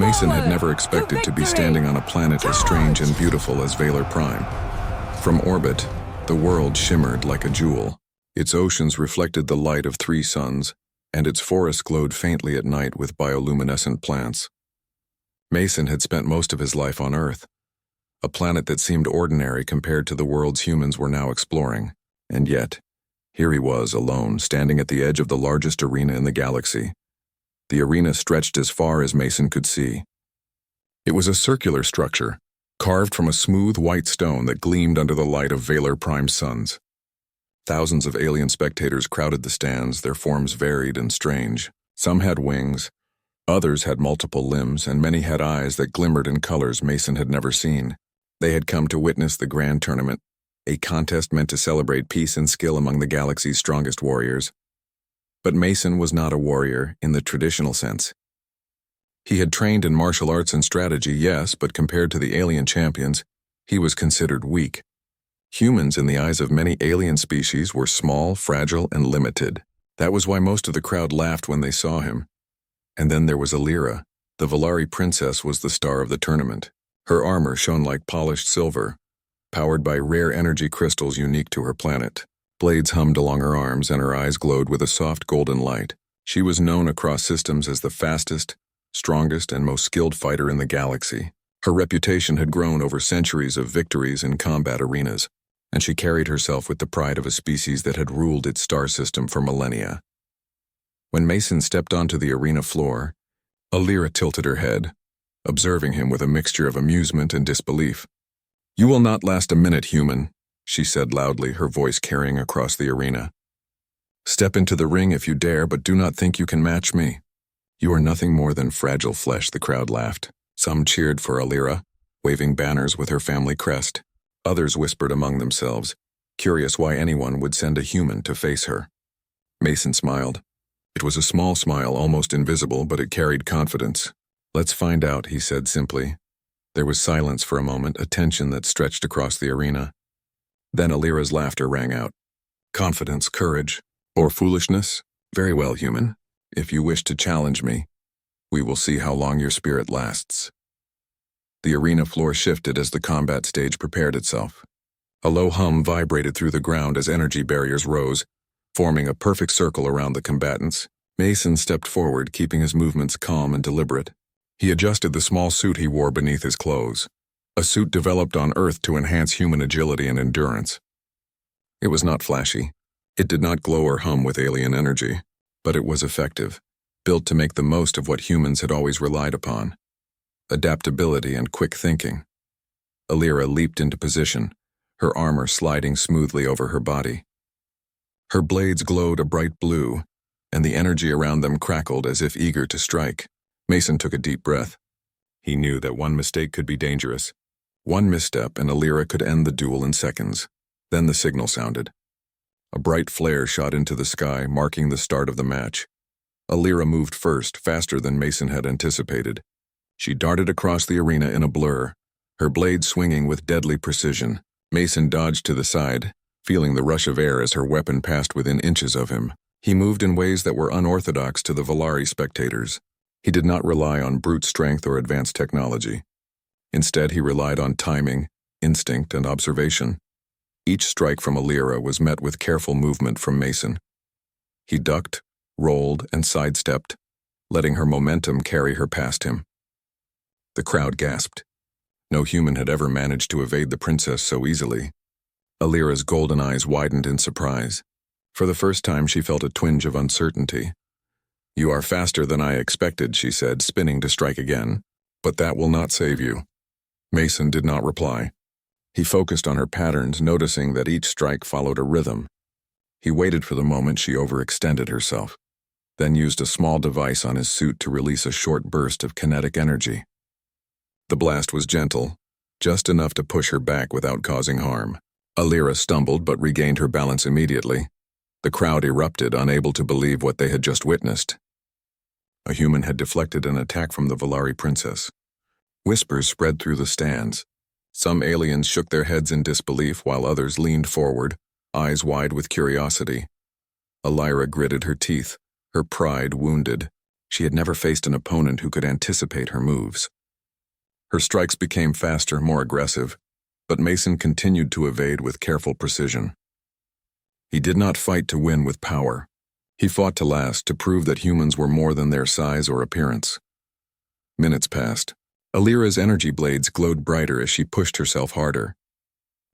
Mason had never expected to be standing on a planet as strange and beautiful as Valor Prime. From orbit, the world shimmered like a jewel. Its oceans reflected the light of 3 suns, and its forests glowed faintly at night with bioluminescent plants. Mason had spent most of his life on Earth, a planet that seemed ordinary compared to the worlds humans were now exploring. And yet, here he was, alone, standing at the edge of the largest arena in the galaxy. The arena stretched as far as Mason could see. It was a circular structure, carved from a smooth white stone that gleamed under the light of Valor Prime's suns. Thousands of alien spectators crowded the stands, their forms varied and strange. Some had wings, others had multiple limbs, and many had eyes that glimmered in colors Mason had never seen. They had come to witness the grand tournament, a contest meant to celebrate peace and skill among the galaxy's strongest warriors. But Mason was not a warrior in the traditional sense. He had trained in martial arts and strategy, yes, but compared to the alien champions, he was considered weak. Humans, in the eyes of many alien species, were small, fragile, and limited. That was why most of the crowd laughed when they saw him. And then there was Alira. The Valari princess was the star of the tournament. Her armor shone like polished silver, powered by rare energy crystals unique to her planet. Blades hummed along her arms, and her eyes glowed with a soft golden light. She was known across systems as the fastest, strongest, and most skilled fighter in the galaxy. Her reputation had grown over centuries of victories in combat arenas, and she carried herself with the pride of a species that had ruled its star system for millennia. When Mason stepped onto the arena floor, Alira tilted her head, observing him with a mixture of amusement and disbelief. "You will not last a minute, human," she said loudly, her voice carrying across the arena. "Step into the ring if you dare, but do not think you can match me." "You are nothing more than fragile flesh," the crowd laughed. Some cheered for Alira, waving banners with her family crest. Others whispered among themselves, curious why anyone would send a human to face her. Mason smiled. It was a small smile, almost invisible, but it carried confidence. "Let's find out," he said simply. There was silence for a moment, a tension that stretched across the arena. Then Alira's laughter rang out. "Confidence, courage, or foolishness? Very well, human. If you wish to challenge me, we will see how long your spirit lasts." The arena floor shifted as the combat stage prepared itself. A low hum vibrated through the ground as energy barriers rose, forming a perfect circle around the combatants. Mason stepped forward, keeping his movements calm and deliberate. He adjusted the small suit he wore beneath his clothes, a suit developed on Earth to enhance human agility and endurance. It was not flashy. It did not glow or hum with alien energy, but it was effective, built to make the most of what humans had always relied upon: adaptability and quick thinking. Alira leaped into position, her armor sliding smoothly over her body. Her blades glowed a bright blue, and the energy around them crackled as if eager to strike. Mason took a deep breath. He knew that one mistake could be dangerous. One misstep and Alira could end the duel in seconds. Then the signal sounded. A bright flare shot into the sky, marking the start of the match. Alira moved first, faster than Mason had anticipated. She darted across the arena in a blur, her blade swinging with deadly precision. Mason dodged to the side, feeling the rush of air as her weapon passed within inches of him. He moved in ways that were unorthodox to the Valari spectators. He did not rely on brute strength or advanced technology. Instead, he relied on timing, instinct, and observation. Each strike from Alira was met with careful movement from Mason. He ducked, rolled, and sidestepped, letting her momentum carry her past him. The crowd gasped. No human had ever managed to evade the princess so easily. Alira's golden eyes widened in surprise. For the first time, she felt a twinge of uncertainty. "You are faster than I expected," she said, spinning to strike again. "But that will not save you." Mason did not reply. He focused on her patterns, noticing that each strike followed a rhythm. He waited for the moment she overextended herself, then used a small device on his suit to release a short burst of kinetic energy. The blast was gentle, just enough to push her back without causing harm. Alira stumbled but regained her balance immediately. The crowd erupted, unable to believe what they had just witnessed. A human had deflected an attack from the Valari princess. Whispers spread through the stands. Some aliens shook their heads in disbelief while others leaned forward, eyes wide with curiosity. Alira gritted her teeth, her pride wounded. She had never faced an opponent who could anticipate her moves. Her strikes became faster, more aggressive, but Mason continued to evade with careful precision. He did not fight to win with power. He fought to last, to prove that humans were more than their size or appearance. Minutes passed. Alira's energy blades glowed brighter as she pushed herself harder.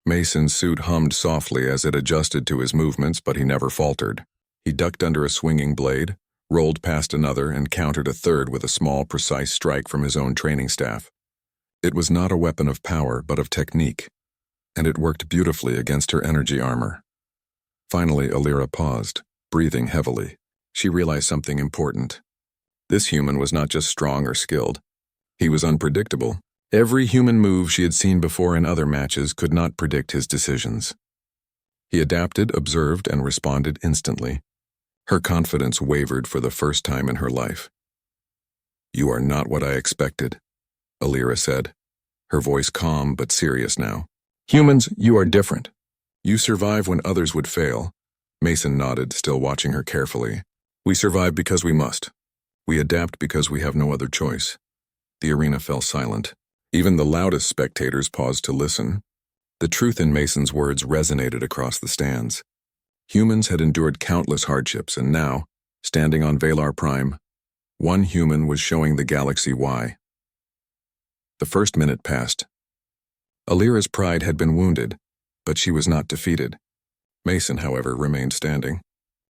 Mason's suit hummed softly as it adjusted to his movements, but he never faltered. He ducked under a swinging blade, rolled past another, and countered a third with a small, precise strike from his own training staff. It was not a weapon of power, but of technique, and it worked beautifully against her energy armor. Finally, Alira paused, breathing heavily. She realized something important. This human was not just strong or skilled. He was unpredictable. Every human move she had seen before in other matches could not predict his decisions. He adapted, observed, and responded instantly. Her confidence wavered for the first time in her life. "You are not what I expected," Alira said, her voice calm but serious now. "Humans, you are different. You survive when others would fail." Mason nodded, still watching her carefully. "We survive because we must. We adapt because we have no other choice." The arena fell silent. Even the loudest spectators paused to listen. The truth in Mason's words resonated across the stands. Humans had endured countless hardships, and now, standing on Valar Prime, one human was showing the galaxy why. The first minute passed. Alira's pride had been wounded, but she was not defeated. Mason, however, remained standing.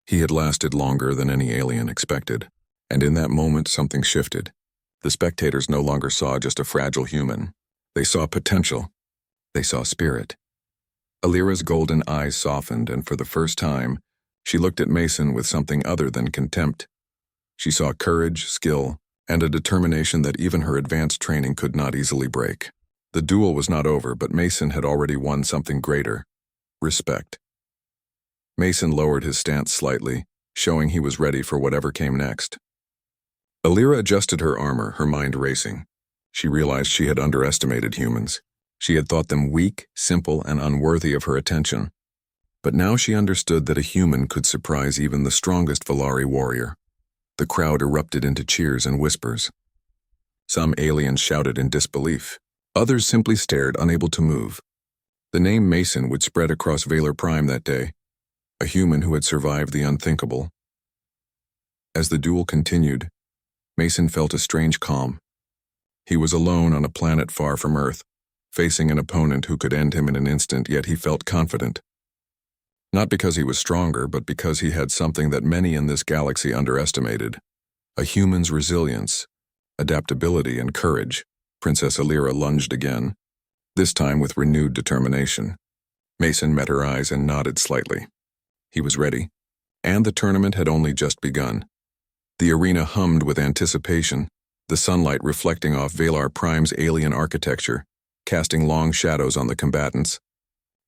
He had lasted longer than any alien expected, and in that moment something shifted. The spectators no longer saw just a fragile human. They saw potential. They saw spirit. Alira's golden eyes softened, and for the first time, she looked at Mason with something other than contempt. She saw courage, skill, and a determination that even her advanced training could not easily break. The duel was not over, but Mason had already won something greater: respect. Mason lowered his stance slightly, showing he was ready for whatever came next. Alira adjusted her armor, her mind racing. She realized she had underestimated humans. She had thought them weak, simple, and unworthy of her attention. But now she understood that a human could surprise even the strongest Valari warrior. The crowd erupted into cheers and whispers. Some aliens shouted in disbelief. Others simply stared, unable to move. The name Mason would spread across Valar Prime that day, a human who had survived the unthinkable. As the duel continued, Mason felt a strange calm. He was alone on a planet far from Earth, facing an opponent who could end him in an instant, yet he felt confident. Not because he was stronger, but because he had something that many in this galaxy underestimated: a human's resilience, adaptability, and courage. Princess Alira lunged again, this time with renewed determination. Mason met her eyes and nodded slightly. He was ready, and the tournament had only just begun. The arena hummed with anticipation, the sunlight reflecting off Valar Prime's alien architecture, casting long shadows on the combatants.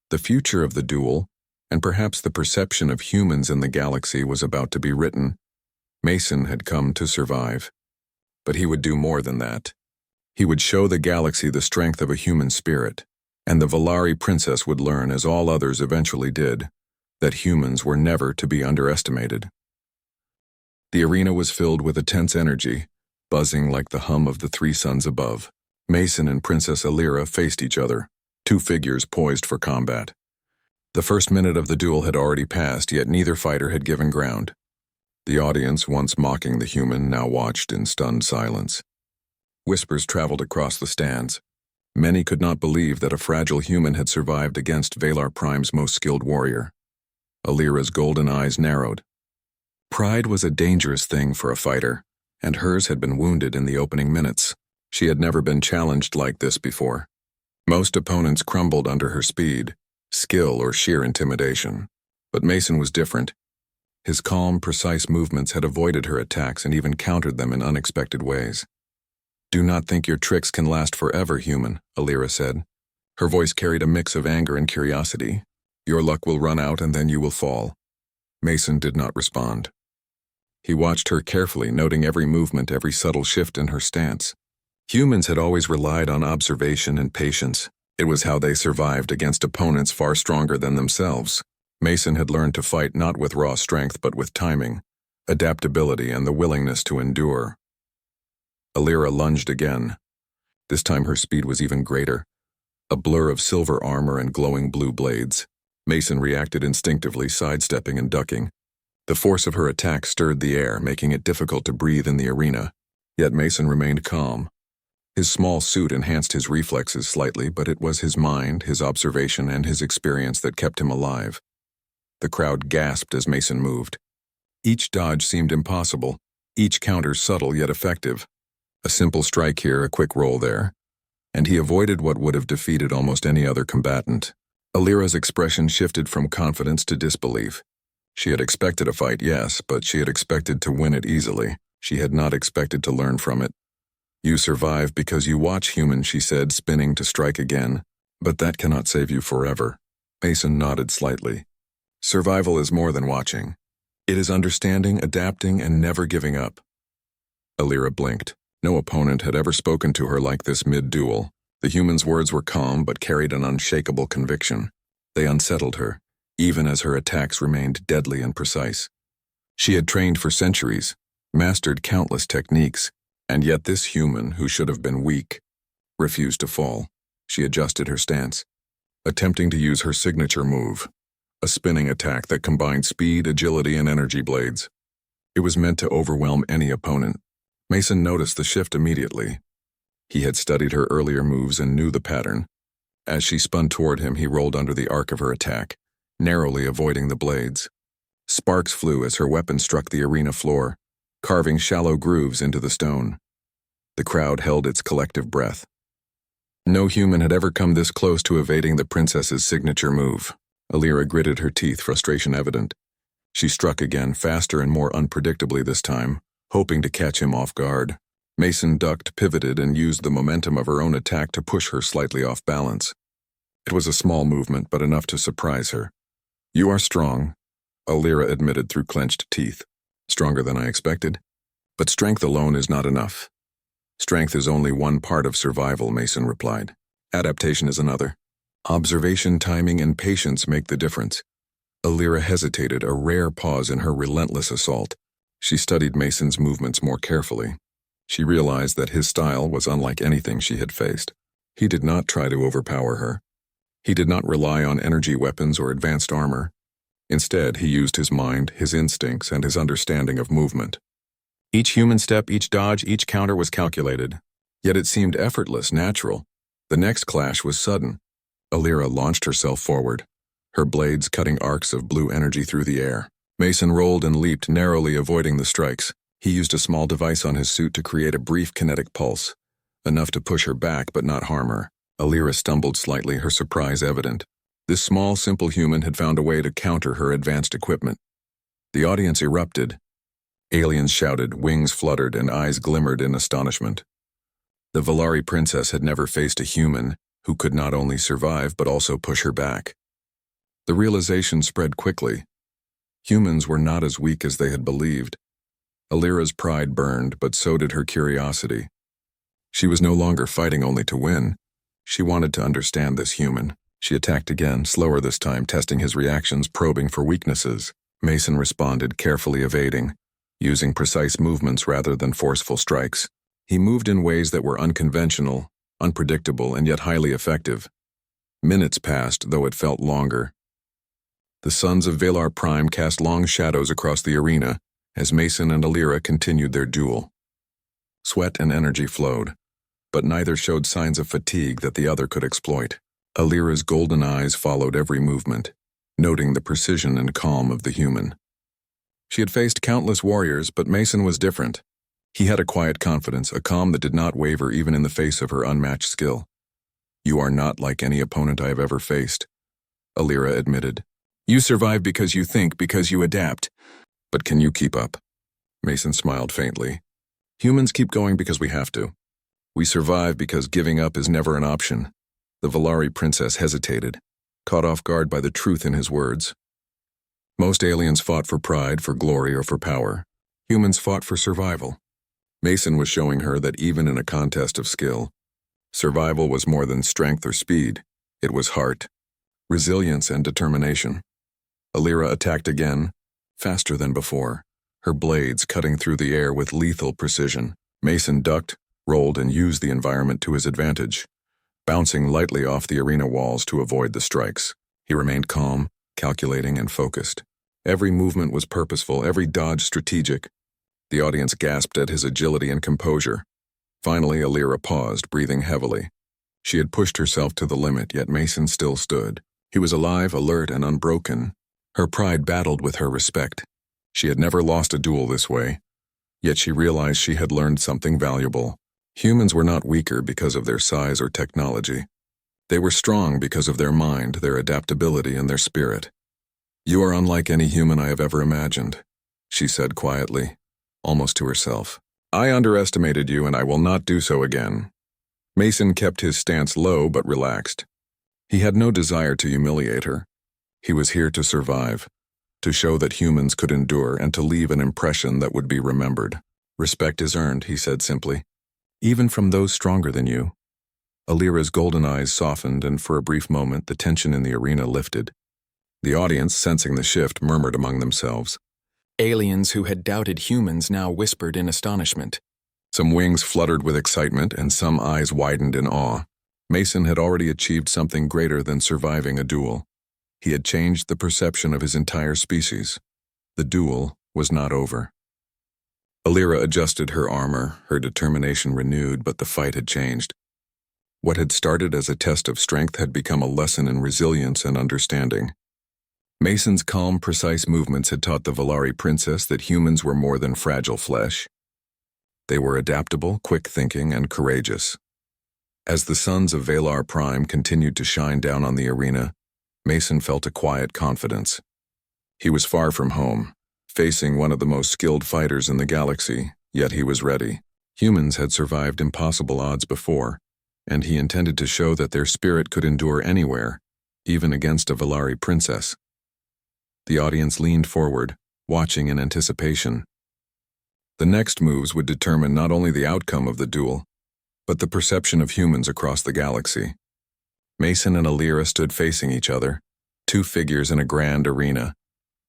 The future of the duel, and perhaps the perception of humans in the galaxy, was about to be written. Mason had come to survive. But he would do more than that. He would show the galaxy the strength of a human spirit, and the Valari princess would learn, as all others eventually did, that humans were never to be underestimated. The arena was filled with a tense energy, buzzing like the hum of the three suns above. Mason and Princess Alira faced each other, two figures poised for combat. The first minute of the duel had already passed, yet neither fighter had given ground. The audience, once mocking the human, now watched in stunned silence. Whispers traveled across the stands. Many could not believe that a fragile human had survived against Valar Prime's most skilled warrior. Alira's golden eyes narrowed. Pride was a dangerous thing for a fighter, and hers had been wounded in the opening minutes. She had never been challenged like this before. Most opponents crumbled under her speed, skill, or sheer intimidation. But Mason was different. His calm, precise movements had avoided her attacks and even countered them in unexpected ways. "Do not think your tricks can last forever, human," Alira said. Her voice carried a mix of anger and curiosity. "Your luck will run out and then you will fall." Mason did not respond. He watched her carefully, noting every movement, every subtle shift in her stance. Humans had always relied on observation and patience. It was how they survived against opponents far stronger than themselves. Mason had learned to fight not with raw strength but with timing, adaptability, and the willingness to endure. Alira lunged again. This time her speed was even greater, a blur of silver armor and glowing blue blades. Mason reacted instinctively, sidestepping and ducking. The force of her attack stirred the air, making it difficult to breathe in the arena. Yet Mason remained calm. His small suit enhanced his reflexes slightly, but it was his mind, his observation, and his experience that kept him alive. The crowd gasped as Mason moved. Each dodge seemed impossible, each counter subtle yet effective. A simple strike here, a quick roll there, and he avoided what would have defeated almost any other combatant. Alira's expression shifted from confidence to disbelief. She had expected a fight, yes, but she had expected to win it easily. She had not expected to learn from it. "You survive because you watch, human," she said, spinning to strike again. "But that cannot save you forever." Mason nodded slightly. "Survival is more than watching. It is understanding, adapting, and never giving up." Alira blinked. No opponent had ever spoken to her like this mid-duel. The human's words were calm but carried an unshakable conviction. They unsettled her, even as her attacks remained deadly and precise. She had trained for centuries, mastered countless techniques, and yet this human, who should have been weak, refused to fall. She adjusted her stance, attempting to use her signature move, a spinning attack that combined speed, agility, and energy blades. It was meant to overwhelm any opponent. Mason noticed the shift immediately. He had studied her earlier moves and knew the pattern. As she spun toward him, he rolled under the arc of her attack, narrowly avoiding the blades. Sparks flew as her weapon struck the arena floor, carving shallow grooves into the stone. The crowd held its collective breath. No human had ever come this close to evading the princess's signature move. Alira gritted her teeth, frustration evident. She struck again, faster and more unpredictably this time, hoping to catch him off guard. Mason ducked, pivoted, and used the momentum of her own attack to push her slightly off balance. It was a small movement, but enough to surprise her. "You are strong," Alira admitted through clenched teeth. "Stronger than I expected. But strength alone is not enough." "Strength is only one part of survival," Mason replied. "Adaptation is another. Observation, timing, and patience make the difference." Alira hesitated, a rare pause in her relentless assault. She studied Mason's movements more carefully. She realized that his style was unlike anything she had faced. He did not try to overpower her. He did not rely on energy weapons or advanced armor. Instead, he used his mind, his instincts, and his understanding of movement. Each human step, each dodge, each counter was calculated. Yet it seemed effortless, natural. The next clash was sudden. Alira launched herself forward, her blades cutting arcs of blue energy through the air. Mason rolled and leaped, narrowly avoiding the strikes. He used a small device on his suit to create a brief kinetic pulse, enough to push her back but not harm her. Alira stumbled slightly, her surprise evident. This small, simple human had found a way to counter her advanced equipment. The audience erupted. Aliens shouted, wings fluttered, and eyes glimmered in astonishment. The Valari princess had never faced a human who could not only survive but also push her back. The realization spread quickly. Humans were not as weak as they had believed. Alira's pride burned, but so did her curiosity. She was no longer fighting only to win. She wanted to understand this human. She attacked again, slower this time, testing his reactions, probing for weaknesses. Mason responded, carefully evading, using precise movements rather than forceful strikes. He moved in ways that were unconventional, unpredictable, and yet highly effective. Minutes passed, though it felt longer. The suns of Valar Prime cast long shadows across the arena as Mason and Alira continued their duel. Sweat and energy flowed, but neither showed signs of fatigue that the other could exploit. Alira's golden eyes followed every movement, noting the precision and calm of the human. She had faced countless warriors, but Mason was different. He had a quiet confidence, a calm that did not waver even in the face of her unmatched skill. "You are not like any opponent I have ever faced," Alira admitted. "You survive because you think, because you adapt. But can you keep up?" Mason smiled faintly. "Humans keep going because we have to. We survive because giving up is never an option." The Valari princess hesitated, caught off guard by the truth in his words. Most aliens fought for pride, for glory, or for power. Humans fought for survival. Mason was showing her that even in a contest of skill, survival was more than strength or speed. It was heart, resilience, and determination. Alira attacked again, faster than before, her blades cutting through the air with lethal precision. Mason ducked, rolled, and used the environment to his advantage, bouncing lightly off the arena walls to avoid the strikes. He remained calm, calculating, and focused. Every movement was purposeful, every dodge strategic. The audience gasped at his agility and composure. Finally, Alira paused, breathing heavily. She had pushed herself to the limit, yet Mason still stood. He was alive, alert, and unbroken. Her pride battled with her respect. She had never lost a duel this way, yet she realized she had learned something valuable. Humans were not weaker because of their size or technology. They were strong because of their mind, their adaptability, and their spirit. "You are unlike any human I have ever imagined," she said quietly, almost to herself. "I underestimated you, and I will not do so again." Mason kept his stance low but relaxed. He had no desire to humiliate her. He was here to survive, to show that humans could endure, and to leave an impression that would be remembered. "Respect is earned," he said simply, "even from those stronger than you." Alira's golden eyes softened, and for a brief moment the tension in the arena lifted. The audience, sensing the shift, murmured among themselves. Aliens who had doubted humans now whispered in astonishment. Some wings fluttered with excitement, and some eyes widened in awe. Mason had already achieved something greater than surviving a duel. He had changed the perception of his entire species. The duel was not over. Alira adjusted her armor, her determination renewed, but the fight had changed. What had started as a test of strength had become a lesson in resilience and understanding. Mason's calm, precise movements had taught the Valari princess that humans were more than fragile flesh. They were adaptable, quick-thinking, and courageous. As the suns of Valar Prime continued to shine down on the arena, Mason felt a quiet confidence. He was far from home, facing one of the most skilled fighters in the galaxy, yet he was ready. Humans had survived impossible odds before, and he intended to show that their spirit could endure anywhere, even against a Valari princess. The audience leaned forward, watching in anticipation. The next moves would determine not only the outcome of the duel, but the perception of humans across the galaxy. Mason and Alira stood facing each other, two figures in a grand arena,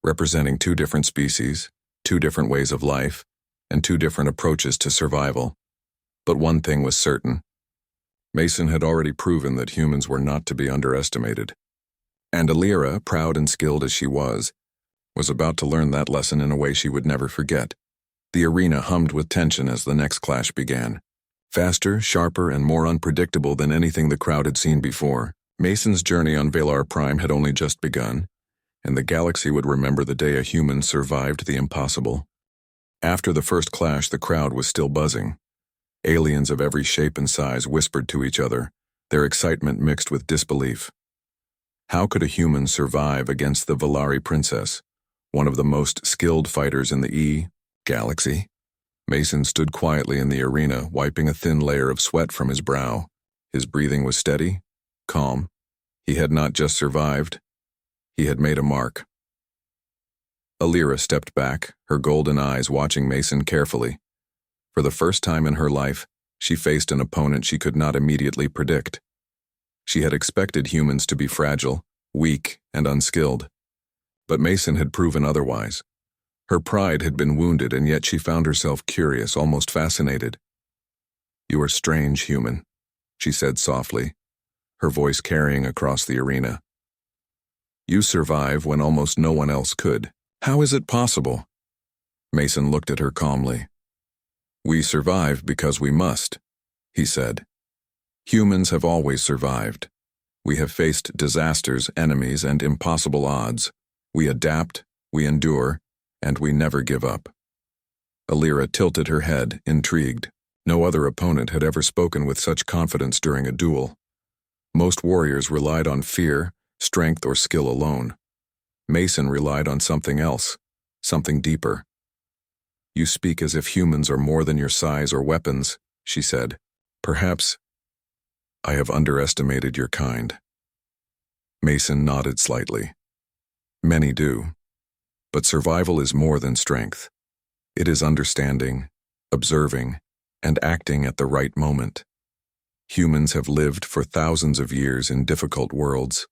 representing two different species, two different ways of life, and two different approaches to survival. But one thing was certain. Mason had already proven that humans were not to be underestimated. And Alira, proud and skilled as she was about to learn that lesson in a way she would never forget. The arena hummed with tension as the next clash began. Faster, sharper, and more unpredictable than anything the crowd had seen before. Mason's journey on Valar Prime had only just begun, and the galaxy would remember the day a human survived the impossible. After the first clash, the crowd was still buzzing. Aliens of every shape and size whispered to each other, their excitement mixed with disbelief. How could a human survive against the Valari princess, one of the most skilled fighters in the galaxy? Mason stood quietly in the arena, wiping a thin layer of sweat from his brow. His breathing was steady, calm. He had not just survived, he had made a mark. Alira stepped back, her golden eyes watching Mason carefully. For the first time in her life, she faced an opponent she could not immediately predict. She had expected humans to be fragile, weak, and unskilled. But Mason had proven otherwise. Her pride had been wounded, and yet she found herself curious, almost fascinated. "You are strange, human," she said softly, her voice carrying across the arena. "You survive when almost no one else could. How is it possible?" Mason looked at her calmly. "We survive because we must," he said. "Humans have always survived. We have faced disasters, enemies, and impossible odds. We adapt, we endure, and we never give up." Alira tilted her head, intrigued. No other opponent had ever spoken with such confidence during a duel. Most warriors relied on fear, strength, or skill alone. Mason relied on something else, something deeper. "You speak as if humans are more than your size or weapons," she said. "Perhaps I have underestimated your kind." Mason nodded slightly. "Many do. But survival is more than strength. It is understanding, observing, and acting at the right moment. Humans have lived for thousands of years in difficult worlds.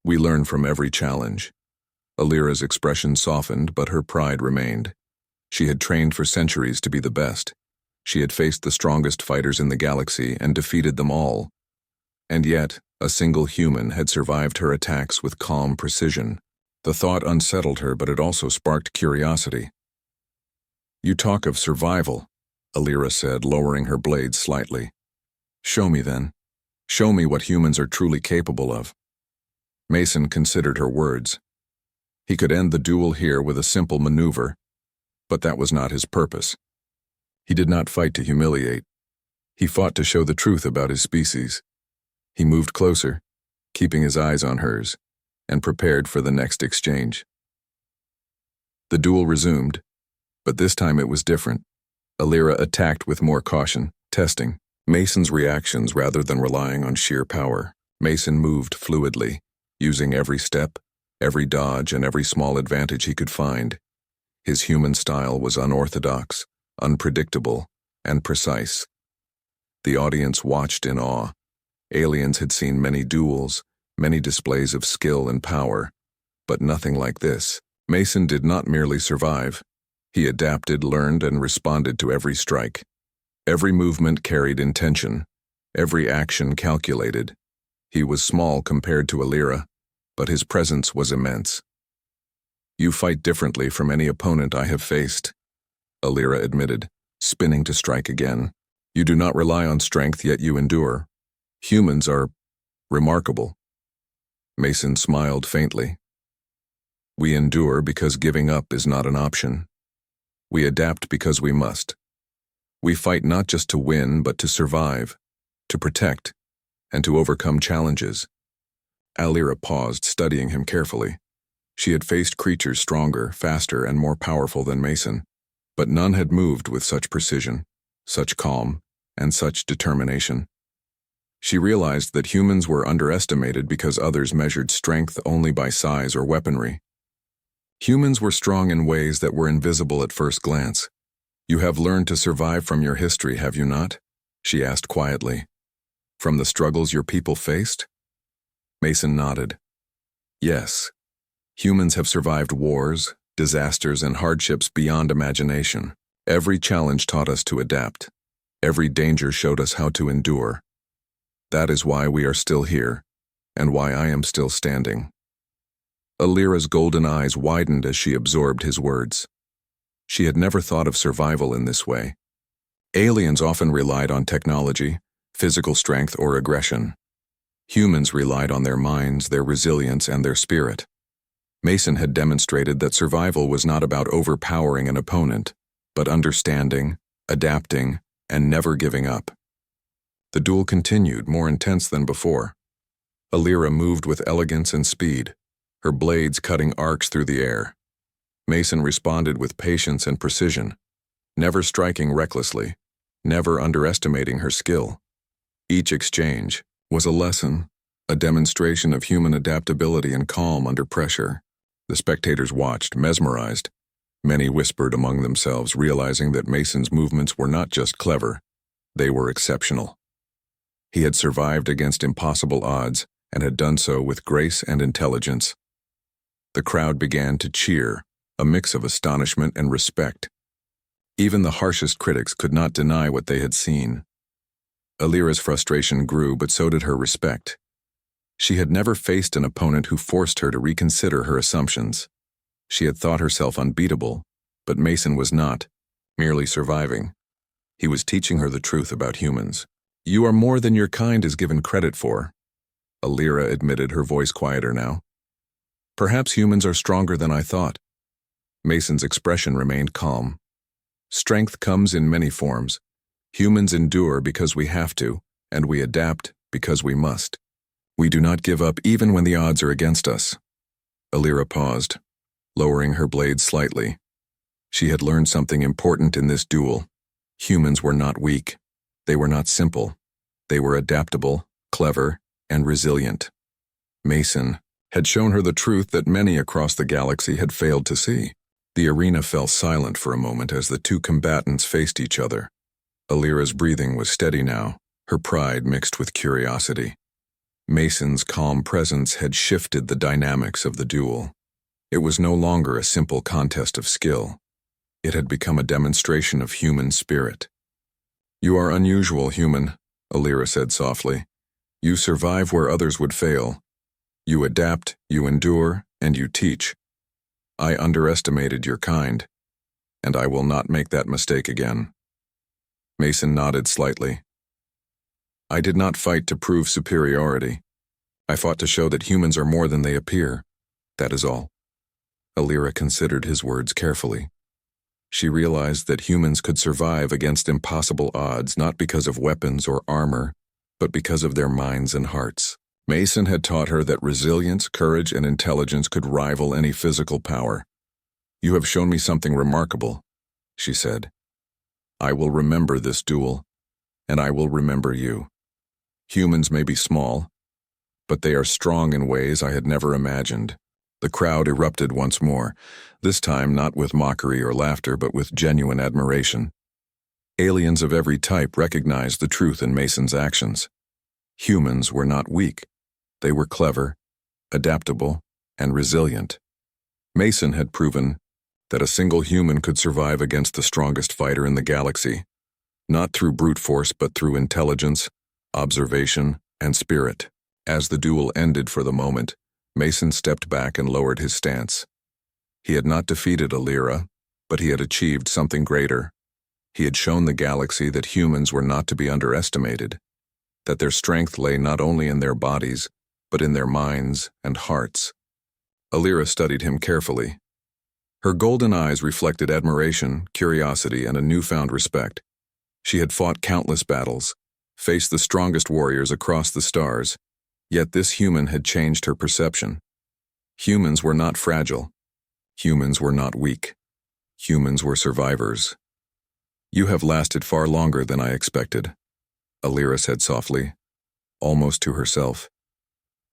We learn from every challenge." Alira's expression softened, but her pride remained. She had trained for centuries to be the best. She had faced the strongest fighters in the galaxy and defeated them all. And yet, a single human had survived her attacks with calm precision. The thought unsettled her, but it also sparked curiosity. "You talk of survival," Alira said, lowering her blade slightly. "Show me then. Show me what humans are truly capable of." Mason considered her words. He could end the duel here with a simple maneuver, but that was not his purpose. He did not fight to humiliate. He fought to show the truth about his species. He moved closer, keeping his eyes on hers, and prepared for the next exchange. The duel resumed, but this time it was different. Alira attacked with more caution, testing Mason's reactions rather than relying on sheer power. Mason moved fluidly, using every step, every dodge, and every small advantage he could find. His human style was unorthodox, unpredictable, and precise. The audience watched in awe. Aliens had seen many duels, many displays of skill and power, but nothing like this. Mason did not merely survive. He adapted, learned, and responded to every strike. Every movement carried intention, every action calculated. He was small compared to Alira, but his presence was immense. "You fight differently from any opponent I have faced," Alira admitted, spinning to strike again. "You do not rely on strength, yet you endure. Humans are remarkable." Mason smiled faintly. "We endure because giving up is not an option. We adapt because we must. We fight not just to win, but to survive, to protect, and to overcome challenges." Alira paused, studying him carefully. She had faced creatures stronger, faster, and more powerful than Mason, but none had moved with such precision, such calm, and such determination. She realized that humans were underestimated because others measured strength only by size or weaponry. Humans were strong in ways that were invisible at first glance. "You have learned to survive from your history, have you not?" she asked quietly. "From the struggles your people faced?" Mason nodded. "Yes. Humans have survived wars, disasters, and hardships beyond imagination. Every challenge taught us to adapt. Every danger showed us how to endure. That is why we are still here, and why I am still standing." Alira's golden eyes widened as she absorbed his words. She had never thought of survival in this way. Aliens often relied on technology, physical strength, or aggression. Humans relied on their minds, their resilience, and their spirit. Mason had demonstrated that survival was not about overpowering an opponent, but understanding, adapting, and never giving up. The duel continued, more intense than before. Alira moved with elegance and speed, her blades cutting arcs through the air. Mason responded with patience and precision, never striking recklessly, never underestimating her skill. Each exchange was a lesson, a demonstration of human adaptability and calm under pressure. The spectators watched, mesmerized. Many whispered among themselves, realizing that Mason's movements were not just clever, they were exceptional. He had survived against impossible odds and had done so with grace and intelligence. The crowd began to cheer, a mix of astonishment and respect. Even the harshest critics could not deny what they had seen. Alira's frustration grew, but so did her respect. She had never faced an opponent who forced her to reconsider her assumptions. She had thought herself unbeatable, but Mason was not, merely surviving. He was teaching her the truth about humans. "You are more than your kind is given credit for," Alira admitted, her voice quieter now. "Perhaps humans are stronger than I thought." Mason's expression remained calm. "Strength comes in many forms. Humans endure because we have to, and we adapt because we must. We do not give up even when the odds are against us." Alira paused, lowering her blade slightly. She had learned something important in this duel. Humans were not weak. They were not simple. They were adaptable, clever, and resilient. Mason had shown her the truth that many across the galaxy had failed to see. The arena fell silent for a moment as the two combatants faced each other. Alira's breathing was steady now, her pride mixed with curiosity. Mason's calm presence had shifted the dynamics of the duel. It was no longer a simple contest of skill. It had become a demonstration of human spirit. "You are unusual, human," Alira said softly. "You survive where others would fail. You adapt, you endure, and you teach. I underestimated your kind, and I will not make that mistake again." Mason nodded slightly. "I did not fight to prove superiority. I fought to show that humans are more than they appear. That is all." Alira considered his words carefully. She realized that humans could survive against impossible odds not because of weapons or armor, but because of their minds and hearts. Mason had taught her that resilience, courage, and intelligence could rival any physical power. "You have shown me something remarkable," she said. "I will remember this duel, and I will remember you. Humans may be small, but they are strong in ways I had never imagined." The crowd erupted once more, this time not with mockery or laughter, but with genuine admiration. Aliens of every type recognized the truth in Mason's actions. Humans were not weak. They were clever, adaptable, and resilient. Mason had proven that a single human could survive against the strongest fighter in the galaxy, not through brute force but through intelligence, observation, and spirit. As the duel ended for the moment, Mason stepped back and lowered his stance. He had not defeated Alira, but he had achieved something greater. He had shown the galaxy that humans were not to be underestimated, that their strength lay not only in their bodies, but in their minds and hearts. Alira studied him carefully. Her golden eyes reflected admiration, curiosity, and a newfound respect. She had fought countless battles, faced the strongest warriors across the stars, yet this human had changed her perception. Humans were not fragile. Humans were not weak. Humans were survivors. "You have lasted far longer than I expected," Alira said softly, almost to herself.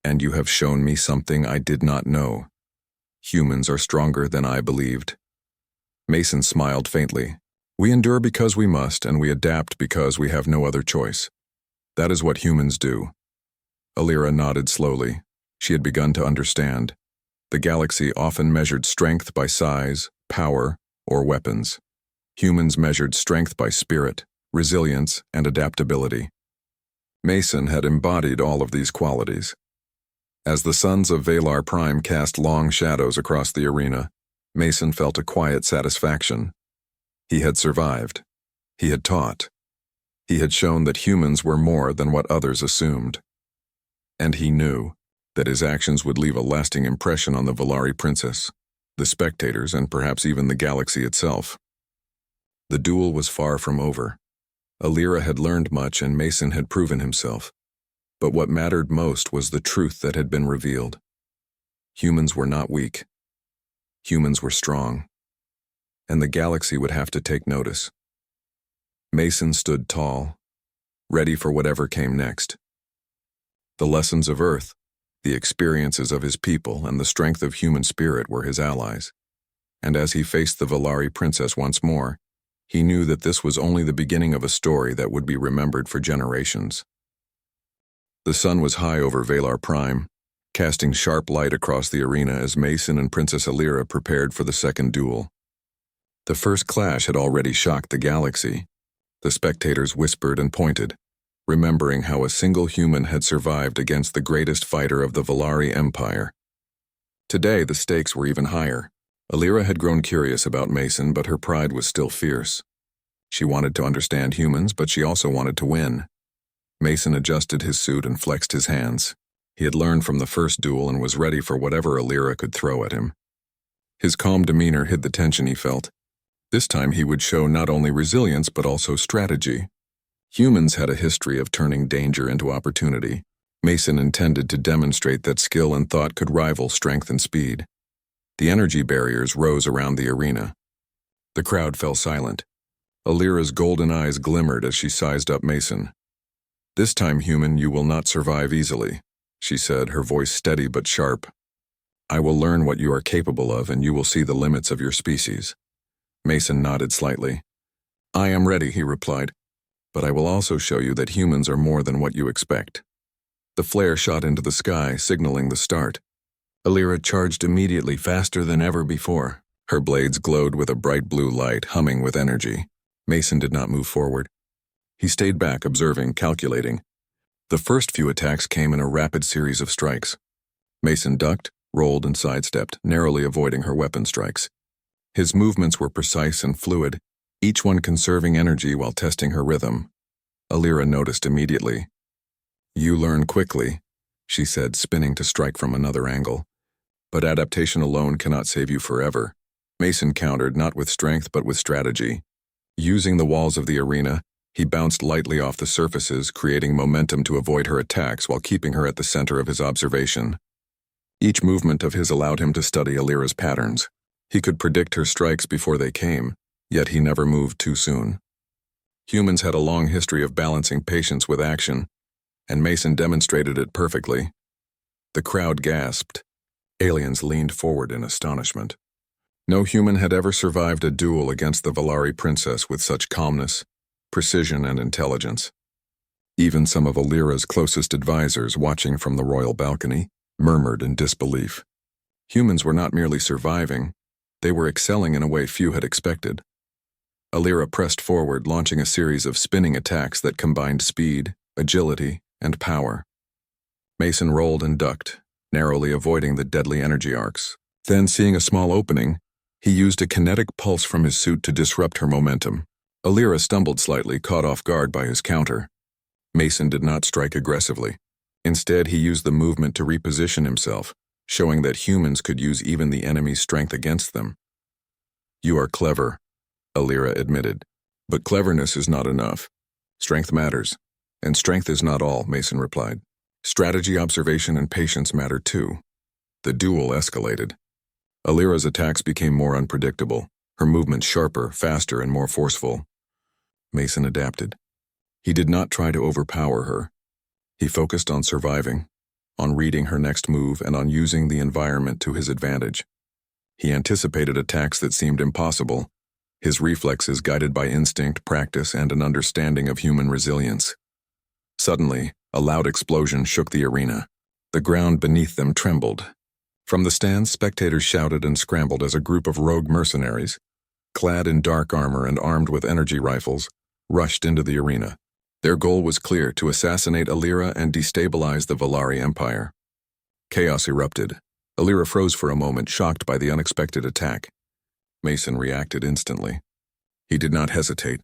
"And you have shown me something I did not know. Humans are stronger than I believed." Mason smiled faintly. "We endure because we must, and we adapt because we have no other choice. That is what humans do." Alira nodded slowly. She had begun to understand. The galaxy often measured strength by size, power, or weapons. Humans measured strength by spirit, resilience, and adaptability. Mason had embodied all of these qualities. As the sons of Valar Prime cast long shadows across the arena, Mason felt a quiet satisfaction. He had survived. He had taught. He had shown that humans were more than what others assumed. And he knew that his actions would leave a lasting impression on the Valari princess, the spectators, and perhaps even the galaxy itself. The duel was far from over. Alira had learned much and Mason had proven himself. But what mattered most was the truth that had been revealed. Humans were not weak. Humans were strong. And the galaxy would have to take notice. Mason stood tall, ready for whatever came next. The lessons of Earth, the experiences of his people, and the strength of human spirit were his allies. And as he faced the Valari princess once more, he knew that this was only the beginning of a story that would be remembered for generations. The sun was high over Valar Prime, casting sharp light across the arena as Mason and Princess Alira prepared for the second duel. The first clash had already shocked the galaxy. The spectators whispered and pointed, remembering how a single human had survived against the greatest fighter of the Valari Empire. Today, the stakes were even higher. Alira had grown curious about Mason, but her pride was still fierce. She wanted to understand humans, but she also wanted to win. Mason adjusted his suit and flexed his hands. He had learned from the first duel and was ready for whatever Alira could throw at him. His calm demeanor hid the tension he felt. This time he would show not only resilience but also strategy. Humans had a history of turning danger into opportunity. Mason intended to demonstrate that skill and thought could rival strength and speed. The energy barriers rose around the arena. The crowd fell silent. Alira's golden eyes glimmered as she sized up Mason. "This time, human, you will not survive easily," she said, her voice steady but sharp. "I will learn what you are capable of, and you will see the limits of your species." Mason nodded slightly. "I am ready," he replied, "but I will also show you that humans are more than what you expect." The flare shot into the sky, signaling the start. Alira charged immediately, faster than ever before. Her blades glowed with a bright blue light, humming with energy. Mason did not move forward. He stayed back, observing, calculating. The first few attacks came in a rapid series of strikes. Mason ducked, rolled, and sidestepped, narrowly avoiding her weapon strikes. His movements were precise and fluid, each one conserving energy while testing her rhythm. Alira noticed immediately. "You learn quickly," she said, spinning to strike from another angle. "But adaptation alone cannot save you forever." Mason countered, not with strength but with strategy. Using the walls of the arena, he bounced lightly off the surfaces, creating momentum to avoid her attacks while keeping her at the center of his observation. Each movement of his allowed him to study Alira's patterns. He could predict her strikes before they came, yet he never moved too soon. Humans had a long history of balancing patience with action, and Mason demonstrated it perfectly. The crowd gasped. Aliens leaned forward in astonishment. No human had ever survived a duel against the Valari princess with such calmness, precision, and intelligence. Even some of Alira's closest advisors, watching from the royal balcony, murmured in disbelief. Humans were not merely surviving, they were excelling in a way few had expected. Alira pressed forward, launching a series of spinning attacks that combined speed, agility, and power. Mason rolled and ducked, narrowly avoiding the deadly energy arcs. Then, seeing a small opening, he used a kinetic pulse from his suit to disrupt her momentum. Alira stumbled slightly, caught off guard by his counter. Mason did not strike aggressively. Instead, he used the movement to reposition himself, showing that humans could use even the enemy's strength against them. "You are clever," Alira admitted. "But cleverness is not enough. Strength matters. And strength is not all," Mason replied. "Strategy, observation, and patience matter too." The duel escalated. Alira's attacks became more unpredictable, her movements sharper, faster, and more forceful. Mason adapted. He did not try to overpower her. He focused on surviving, on reading her next move, and on using the environment to his advantage. He anticipated attacks that seemed impossible, his reflexes guided by instinct, practice, and an understanding of human resilience. Suddenly, a loud explosion shook the arena. The ground beneath them trembled. From the stands, spectators shouted and scrambled as a group of rogue mercenaries, clad in dark armor and armed with energy rifles, rushed into the arena. Their goal was clear: to assassinate Alira and destabilize the Valari Empire. Chaos erupted. Alira froze for a moment, shocked by the unexpected attack. Mason reacted instantly. He did not hesitate.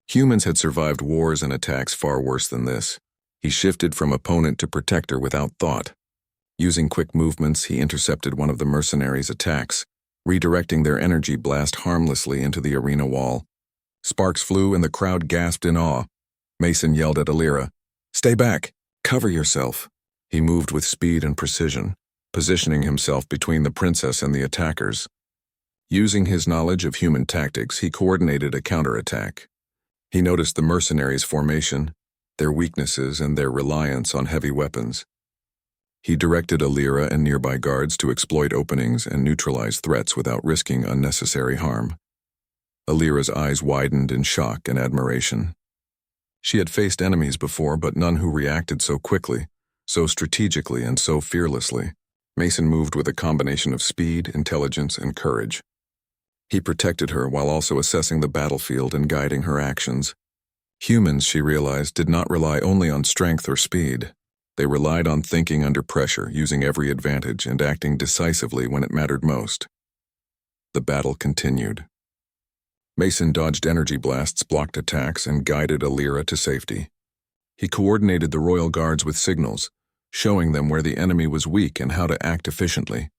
Humans had survived wars and attacks far worse than this. He shifted from opponent to protector without thought. Using quick movements, he intercepted one of the mercenaries' attacks, redirecting their energy blast harmlessly into the arena wall. Sparks flew and the crowd gasped in awe. Mason yelled at Alira, "Stay back! Cover yourself!" He moved with speed and precision, positioning himself between the princess and the attackers. Using his knowledge of human tactics, he coordinated a counterattack. He noticed the mercenaries' formation, their weaknesses, and their reliance on heavy weapons. He directed Alira and nearby guards to exploit openings and neutralize threats without risking unnecessary harm. Alira's eyes widened in shock and admiration. She had faced enemies before, but none who reacted so quickly, so strategically, and so fearlessly. Mason moved with a combination of speed, intelligence, and courage. He protected her while also assessing the battlefield and guiding her actions. Humans, she realized, did not rely only on strength or speed. They relied on thinking under pressure, using every advantage, and acting decisively when it mattered most. The battle continued. Mason dodged energy blasts, blocked attacks, and guided Alira to safety. He coordinated the royal guards with signals, showing them where the enemy was weak and how to act efficiently.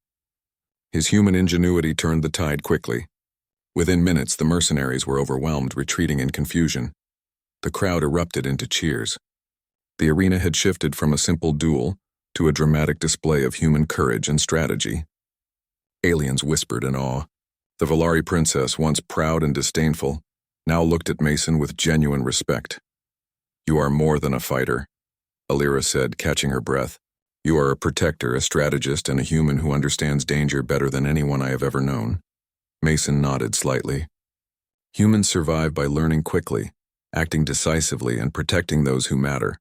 His human ingenuity turned the tide quickly. Within minutes, the mercenaries were overwhelmed, retreating in confusion. The crowd erupted into cheers. The arena had shifted from a simple duel to a dramatic display of human courage and strategy. Aliens whispered in awe. The Valari princess, once proud and disdainful, now looked at Mason with genuine respect. "You are more than a fighter," Alira said, catching her breath. "You are a protector, a strategist, and a human who understands danger better than anyone I have ever known." Mason nodded slightly. Humans survive by learning quickly, acting decisively, and protecting those who matter.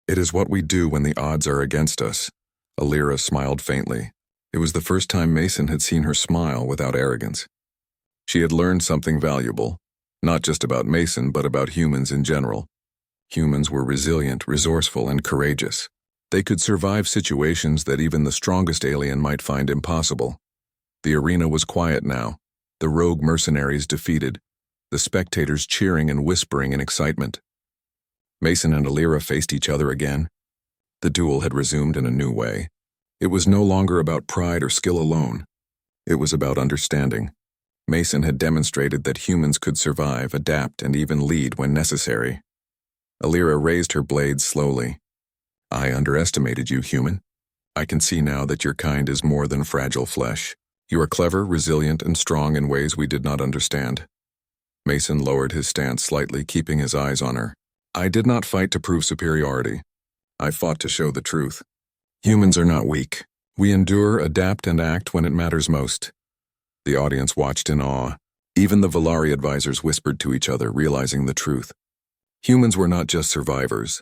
"It is what we do when the odds are against us." Alira smiled faintly. It was the first time Mason had seen her smile without arrogance. She had learned something valuable, not just about Mason, but about humans in general. Humans were resilient, resourceful, and courageous. They could survive situations that even the strongest alien might find impossible. The arena was quiet now, the rogue mercenaries defeated, the spectators cheering and whispering in excitement. Mason and Alira faced each other again. The duel had resumed in a new way. It was no longer about pride or skill alone. It was about understanding. Mason had demonstrated that humans could survive, adapt, and even lead when necessary. Alira raised her blade slowly. I underestimated you, human. I can see now that your kind is more than fragile flesh. You are clever, resilient, and strong in ways we did not understand. Mason lowered his stance slightly, keeping his eyes on her. I did not fight to prove superiority. I fought to show the truth. Humans are not weak. We endure, adapt, and act when it matters most. The audience watched in awe. Even the Valari advisors whispered to each other, realizing the truth. Humans were not just survivors.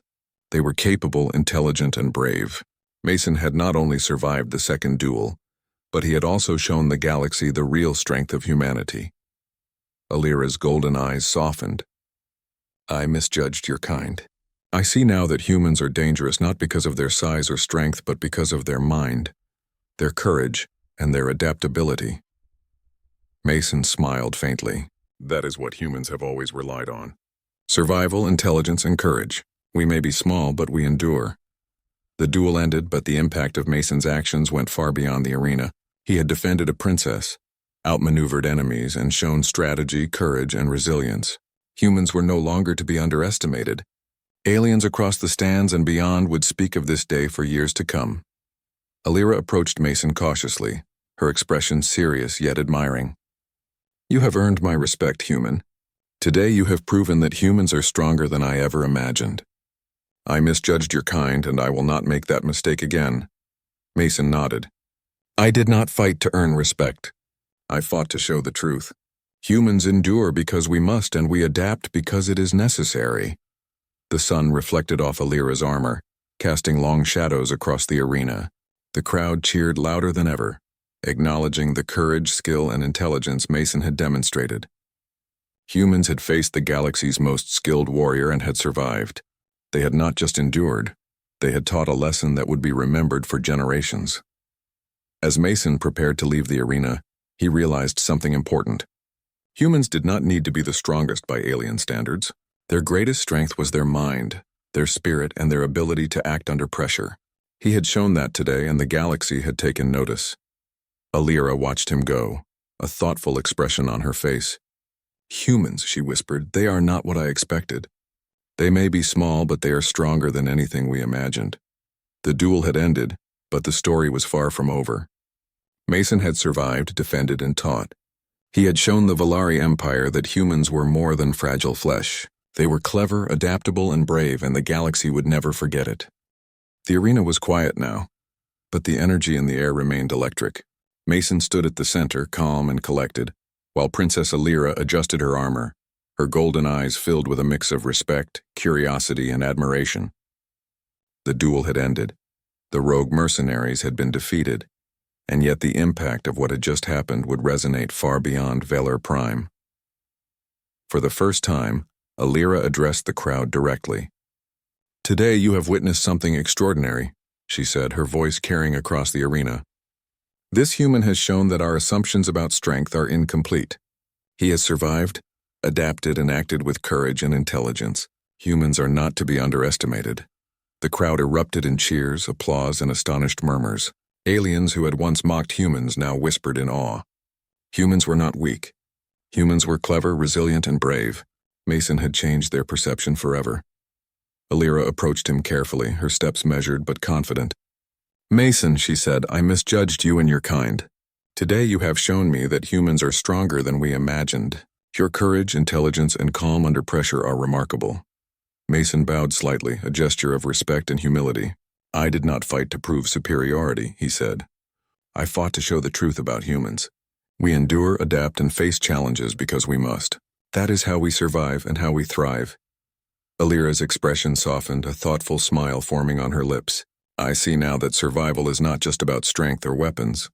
They were capable, intelligent, and brave. Mason had not only survived the second duel, but he had also shown the galaxy the real strength of humanity. Alira's golden eyes softened. I misjudged your kind. I see now that humans are dangerous not because of their size or strength, but because of their mind, their courage, and their adaptability. Mason smiled faintly. That is what humans have always relied on. Survival, intelligence, and courage. We may be small, but we endure. The duel ended, but the impact of Mason's actions went far beyond the arena. He had defended a princess, outmaneuvered enemies, and shown strategy, courage, and resilience. Humans were no longer to be underestimated. Aliens across the stands and beyond would speak of this day for years to come. Alira approached Mason cautiously, her expression serious yet admiring. You have earned my respect, human. Today you have proven that humans are stronger than I ever imagined. I misjudged your kind, and I will not make that mistake again. Mason nodded. I did not fight to earn respect. I fought to show the truth. Humans endure because we must, and we adapt because it is necessary. The sun reflected off Alira's armor, casting long shadows across the arena. The crowd cheered louder than ever, acknowledging the courage, skill, and intelligence Mason had demonstrated. Humans had faced the galaxy's most skilled warrior and had survived. They had not just endured, they had taught a lesson that would be remembered for generations. As Mason prepared to leave the arena, he realized something important. Humans did not need to be the strongest by alien standards. Their greatest strength was their mind, their spirit, and their ability to act under pressure. He had shown that today, and the galaxy had taken notice. Alira watched him go, a thoughtful expression on her face. Humans, she whispered, they are not what I expected. They may be small, but they are stronger than anything we imagined. The duel had ended, but the story was far from over. Mason had survived, defended, and taught. He had shown the Valari Empire that humans were more than fragile flesh. They were clever, adaptable, and brave, and the galaxy would never forget it. The arena was quiet now, but the energy in the air remained electric. Mason stood at the center, calm and collected, while Princess Alira adjusted her armor, her golden eyes filled with a mix of respect, curiosity, and admiration. The duel had ended. The rogue mercenaries had been defeated, and yet the impact of what had just happened would resonate far beyond Valor Prime. For the first time, Alira addressed the crowd directly. Today you have witnessed something extraordinary, she said, her voice carrying across the arena. This human has shown that our assumptions about strength are incomplete. He has survived, adapted, and acted with courage and intelligence. Humans are not to be underestimated. The crowd erupted in cheers, applause, and astonished murmurs. Aliens who had once mocked humans now whispered in awe. Humans were not weak. Humans were clever, resilient, and brave. Mason had changed their perception forever. Alira approached him carefully, her steps measured but confident. Mason, she said, I misjudged you and your kind. Today you have shown me that humans are stronger than we imagined. Your courage, intelligence, and calm under pressure are remarkable. Mason bowed slightly, a gesture of respect and humility. I did not fight to prove superiority, he said. I fought to show the truth about humans. We endure, adapt, and face challenges because we must. That is how we survive and how we thrive. Alira's expression softened, a thoughtful smile forming on her lips. I see now that survival is not just about strength or weapons.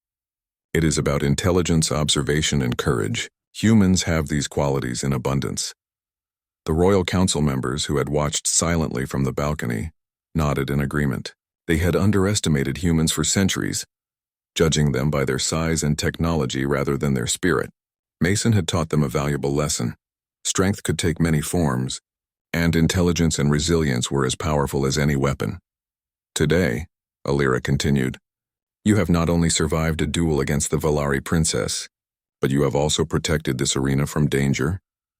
It is about intelligence, observation, and courage. Humans have these qualities in abundance. The royal council members, who had watched silently from the balcony, nodded in agreement. They had underestimated humans for centuries, judging them by their size and technology rather than their spirit. Mason had taught them a valuable lesson. Strength could take many forms, and intelligence and resilience were as powerful as any weapon. Today, Alira continued, you have not only survived a duel against the Valari princess, but you have also protected this arena from danger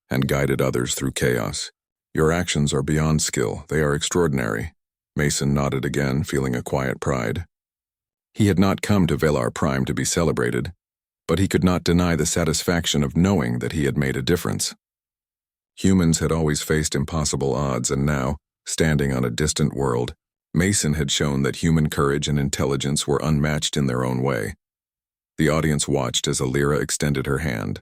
and guided others through chaos. Your actions are beyond skill. They are extraordinary. Mason nodded again, feeling a quiet pride. He had not come to Velar Prime to be celebrated, but he could not deny the satisfaction of knowing that he had made a difference. Humans had always faced impossible odds, and now, standing on a distant world, Mason had shown that human courage and intelligence were unmatched in their own way. The audience watched as Alira extended her hand.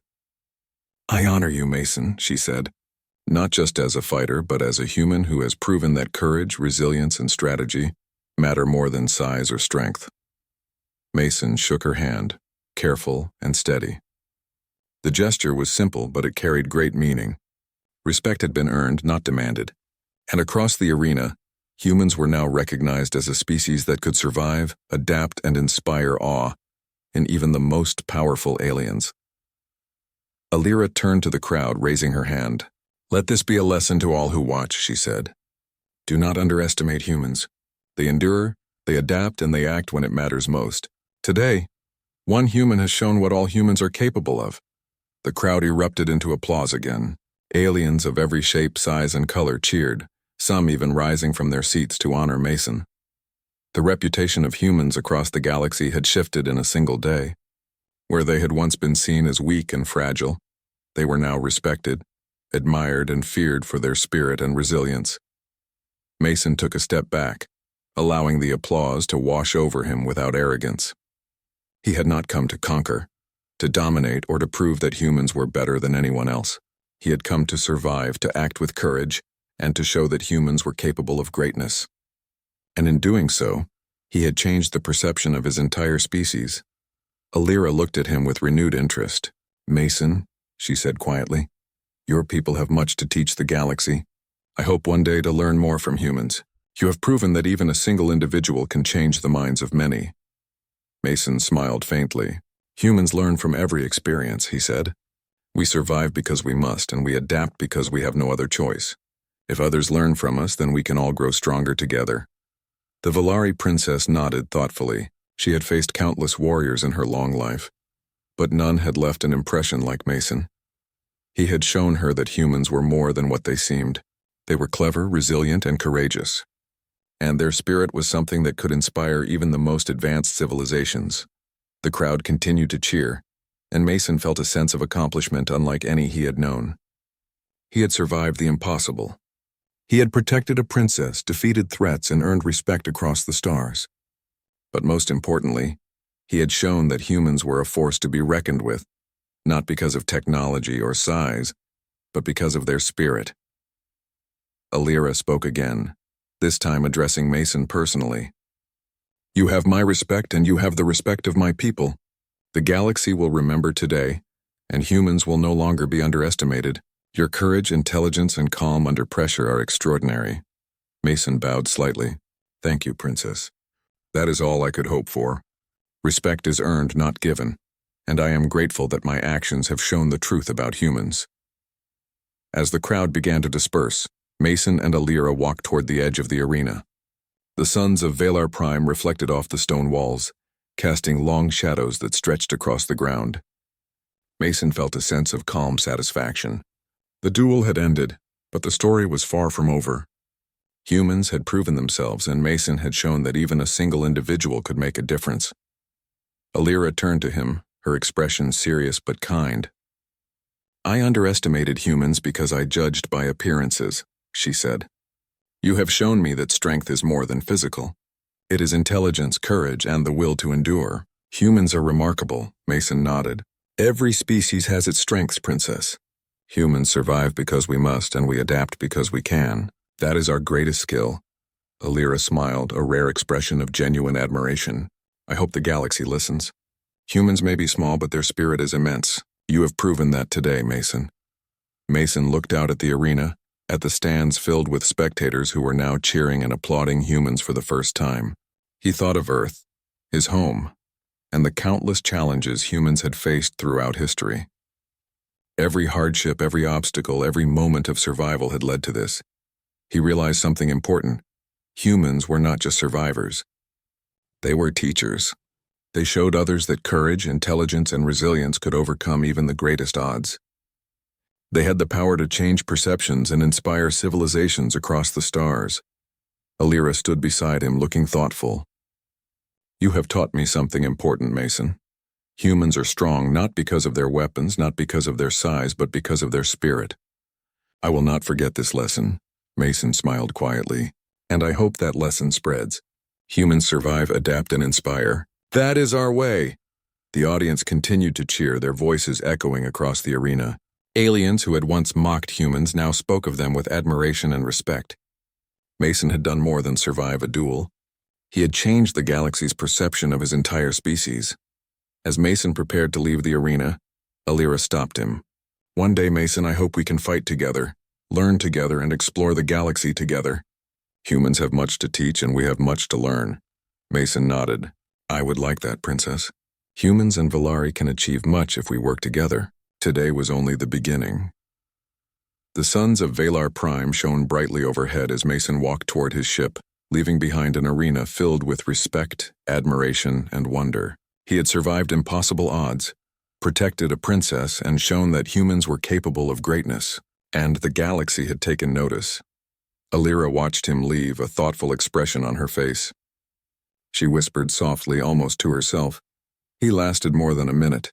I honor you, Mason, she said, not just as a fighter, but as a human who has proven that courage, resilience, and strategy matter more than size or strength. Mason shook her hand, careful and steady. The gesture was simple, but it carried great meaning. Respect had been earned, not demanded, and across the arena, humans were now recognized as a species that could survive, adapt, and inspire awe in even the most powerful aliens. Alira turned to the crowd, raising her hand. Let this be a lesson to all who watch, she said. Do not underestimate humans. They endure, they adapt, and they act when it matters most. Today, one human has shown what all humans are capable of. The crowd erupted into applause again. Aliens of every shape, size, and color cheered, some even rising from their seats to honor Mason. The reputation of humans across the galaxy had shifted in a single day. Where they had once been seen as weak and fragile, they were now respected, admired, and feared for their spirit and resilience. Mason took a step back, allowing the applause to wash over him without arrogance. He had not come to conquer, to dominate, or to prove that humans were better than anyone else. He had come to survive, to act with courage, and to show that humans were capable of greatness. And in doing so, he had changed the perception of his entire species. Alira looked at him with renewed interest. Mason, she said quietly, your people have much to teach the galaxy. I hope one day to learn more from humans. You have proven that even a single individual can change the minds of many. Mason smiled faintly. Humans learn from every experience, he said. We survive because we must, and we adapt because we have no other choice. If others learn from us, then we can all grow stronger together. The Valari princess nodded thoughtfully. She had faced countless warriors in her long life, but none had left an impression like Mason. He had shown her that humans were more than what they seemed. They were clever, resilient, and courageous. And their spirit was something that could inspire even the most advanced civilizations. The crowd continued to cheer, and Mason felt a sense of accomplishment unlike any he had known. He had survived the impossible. He had protected a princess, defeated threats, and earned respect across the stars. But most importantly, he had shown that humans were a force to be reckoned with, not because of technology or size, but because of their spirit. Alira spoke again, this time addressing Mason personally. You have my respect, and you have the respect of my people. The galaxy will remember today, and humans will no longer be underestimated. Your courage, intelligence, and calm under pressure are extraordinary. Mason bowed slightly. Thank you, Princess. That is all I could hope for. Respect is earned, not given, and I am grateful that my actions have shown the truth about humans. As the crowd began to disperse, Mason and Alira walked toward the edge of the arena. The suns of Velar Prime reflected off the stone walls, casting long shadows that stretched across the ground. Mason felt a sense of calm satisfaction. The duel had ended, but the story was far from over. Humans had proven themselves, and Mason had shown that even a single individual could make a difference. Alira turned to him, her expression serious but kind. I underestimated humans because I judged by appearances, she said. You have shown me that strength is more than physical. It is intelligence, courage, and the will to endure. Humans are remarkable, Mason nodded. Every species has its strengths, Princess. Humans survive because we must, and we adapt because we can. That is our greatest skill. Alira smiled, a rare expression of genuine admiration. I hope the galaxy listens. Humans may be small, but their spirit is immense. You have proven that today, Mason. Mason looked out at the arena, at the stands filled with spectators who were now cheering and applauding humans for the first time. He thought of Earth, his home, and the countless challenges humans had faced throughout history. Every hardship, every obstacle, every moment of survival had led to this. He realized something important. Humans were not just survivors. They were teachers. They showed others that courage, intelligence, and resilience could overcome even the greatest odds. They had the power to change perceptions and inspire civilizations across the stars. Alira stood beside him, looking thoughtful. You have taught me something important, Mason. Humans are strong not because of their weapons, not because of their size, but because of their spirit. I will not forget this lesson, Mason smiled quietly, and I hope that lesson spreads. Humans survive, adapt, and inspire. That is our way. The audience continued to cheer, their voices echoing across the arena. Aliens who had once mocked humans now spoke of them with admiration and respect. Mason had done more than survive a duel. He had changed the galaxy's perception of his entire species. As Mason prepared to leave the arena, Alira stopped him. One day, Mason, I hope we can fight together, learn together, and explore the galaxy together. Humans have much to teach and we have much to learn. Mason nodded. I would like that, Princess. Humans and Valari can achieve much if we work together. Today was only the beginning. The suns of Valar Prime shone brightly overhead as Mason walked toward his ship, leaving behind an arena filled with respect, admiration, and wonder. He had survived impossible odds, protected a princess, and shown that humans were capable of greatness, and the galaxy had taken notice. Alira watched him leave, a thoughtful expression on her face. She whispered softly, almost to herself, He lasted more than a minute.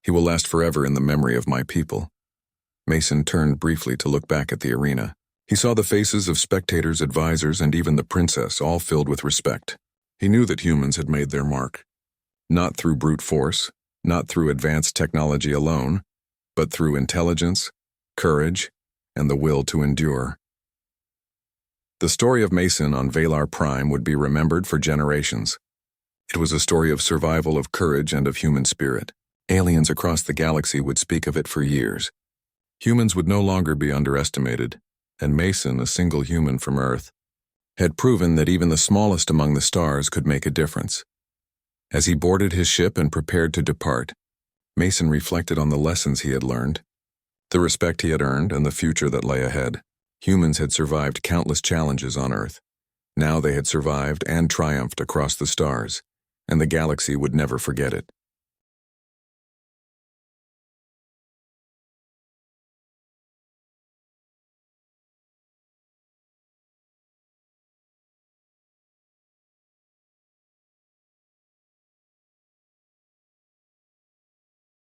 He will last forever in the memory of my people. Mason turned briefly to look back at the arena. He saw the faces of spectators, advisors, and even the princess, all filled with respect. He knew that humans had made their mark. Not through brute force, not through advanced technology alone, but through intelligence, courage, and the will to endure. The story of Mason on Valar Prime would be remembered for generations. It was a story of survival, of courage, and of human spirit. Aliens across the galaxy would speak of it for years. Humans would no longer be underestimated, and Mason, a single human from Earth, had proven that even the smallest among the stars could make a difference. As he boarded his ship and prepared to depart, Mason reflected on the lessons he had learned, the respect he had earned, and the future that lay ahead. Humans had survived countless challenges on Earth. Now they had survived and triumphed across the stars, and the galaxy would never forget it.